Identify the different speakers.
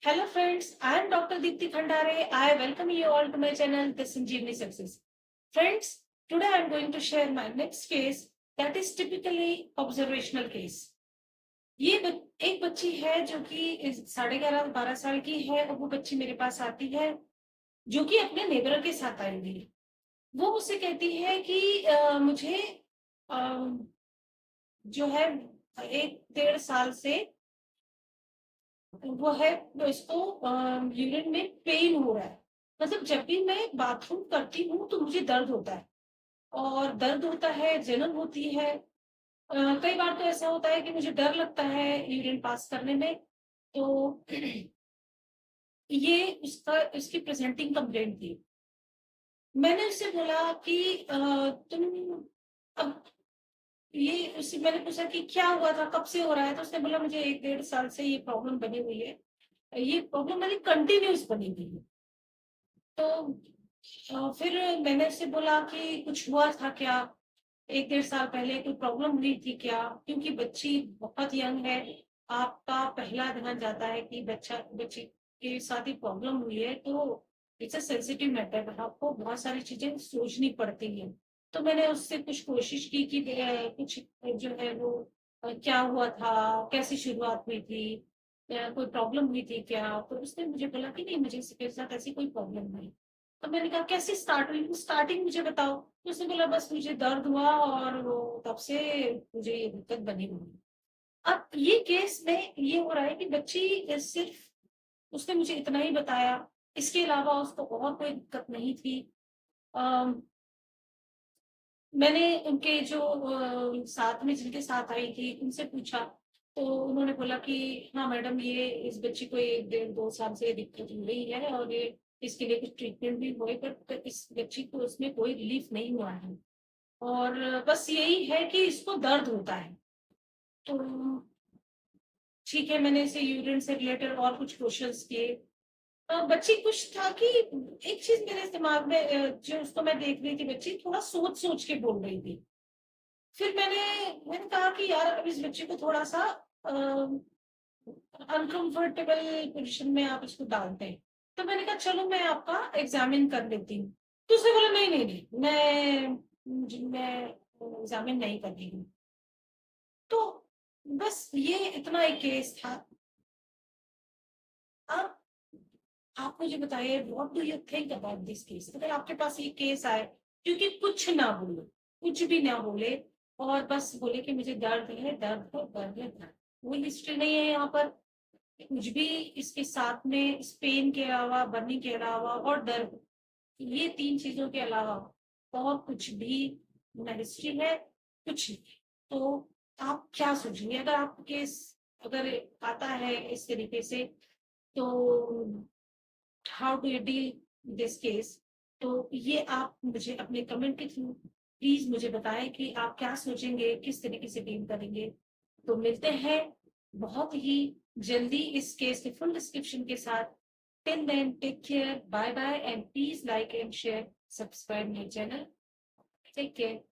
Speaker 1: Hello friends, I am Dr. Deepthi Khandare. I welcome you all to my channel, The Sanjeevani Success. Friends, today I am going to share my next case that is typically observational case. ये एक बच्ची है जो कि 11.5-12 साल की है और वो बच्ची मेरे पास आती है जो कि अपने नेबर के साथ आई हुई है। वो मुझसे कहती है कि मुझे अ, जो है 1 डेढ़ साल से वो है इसको यूरिन में पेन हो रहा है। मतलब जब भी मैं बाथरूम करती हूँ तो मुझे दर्द होता है और दर्द होता है, जलन होती है। कई बार तो ऐसा होता है कि मुझे डर लगता है यूरिन पास करने में। तो ये इसकी प्रेजेंटिंग कंप्लेंट थी। मैंने उससे बोला कि तुम अब ये उससे मैंने पूछा कि क्या हुआ था, कब से हो रहा है? तो उसने बोला मुझे 1 डेढ़ साल से ये प्रॉब्लम बनी हुई है। ये प्रॉब्लम मेरी कंटिन्यूअस बनी हुई है। तो फिर मैंने उससे बोला कि कुछ हुआ था क्या? 1 डेढ़ साल पहले कोई प्रॉब्लम हुई थी क्या? क्योंकि बच्ची बहुत यंग है, आपका पहला ध्यान जाता है कि बच्ची के साथ ही प्रॉब्लम हुई है, तो इट्स अ सेंसिटिव मैटर, आपको बहुत सारी चीज़ें सोचनी पड़ती हैं। तो मैंने उससे कुछ कोशिश की कि कुछ जो है वो क्या हुआ था? कैसे शुरुआत हुई थी? कोई प्रॉब्लम हुई थी क्या? तो उसने मुझे बोला कि नहीं, मुझे इसके साथ ऐसी कोई प्रॉब्लम नहीं। तो मैंने कहा कैसे स्टार्ट हुई? स्टार्टिंग मुझे बताओ। तो उसने बोला बस मुझे दर्द हुआ और वो तब से मुझे ये दिक्कत बनी हुई है। अब ये केस में ये हो रहा है कि बच्ची सिर्फ उसने मुझे इतना ही बताया, इसके अलावा उसको और कोई दिक्कत नहीं थी। अम, मैंने उनके जो साथ में जिनके साथ आई थी उनसे पूछा, तो उन्होंने बोला कि हाँ मैडम, ये इस बच्ची को 1 डेढ़ 2 साल से ये दिक्कत हो रही है और ये इसके लिए कुछ ट्रीटमेंट भी हुए, पर इस बच्ची को उसमें कोई रिलीफ नहीं हुआ है और बस यही है कि इसको दर्द होता है। तो ठीक है, मैंने इसे यूरिन से रिलेटेड और कुछ क्वेश्चंस किए। बच्ची कुछ था कि एक चीज मेरे दिमाग में जो उसको मैं देख रही थी, बच्ची थोड़ा सोच सोच के बोल रही थी। फिर मैंने कहा कि यार अब इस बच्चे को थोड़ा-सा अनकंफर्टेबल पोज़ीशन में आप इसको डालते हैं। तो मैंने कहा चलो मैं आपका एग्ज़ामिन कर लेती हूँ। तो उसने बोला नहीं, नहीं, नहीं, मैं एग्ज़ामिन नहीं कर रही हूँ। तो बस ये इतना ही केस था। अब आप मुझे बताइए, what do you think about this case? अगर आपके पास ये केस आए, क्योंकि कुछ ना बोले, कुछ भी ना बोले और बस बोले कि मुझे दर्द है, दर्द है, दर्द है, दर्द। कोई हिस्ट्री नहीं है यहाँ पर, कुछ भी इसके साथ में इस पेन के अलावा, बर्निंग के अलावा और दर्द, ये 3 चीज़ों के अलावा और कुछ भी ना हिस्ट्री है, कुछ नहीं। तो आप क्या सोचेंगे अगर आपको केस अगर आता है इस तरीके से, तो how do you deal this case? तो ये आप मुझे अपने कमेंट के थ्रू प्लीज मुझे बताएं कि आप क्या सोचेंगे, किस तरीके से डील करेंगे। तो मिलते हैं बहुत ही जल्दी इस केस के फुल डिस्क्रिप्शन के साथ। Till then take care, bye bye and please like and share, subscribe my channel. Take care.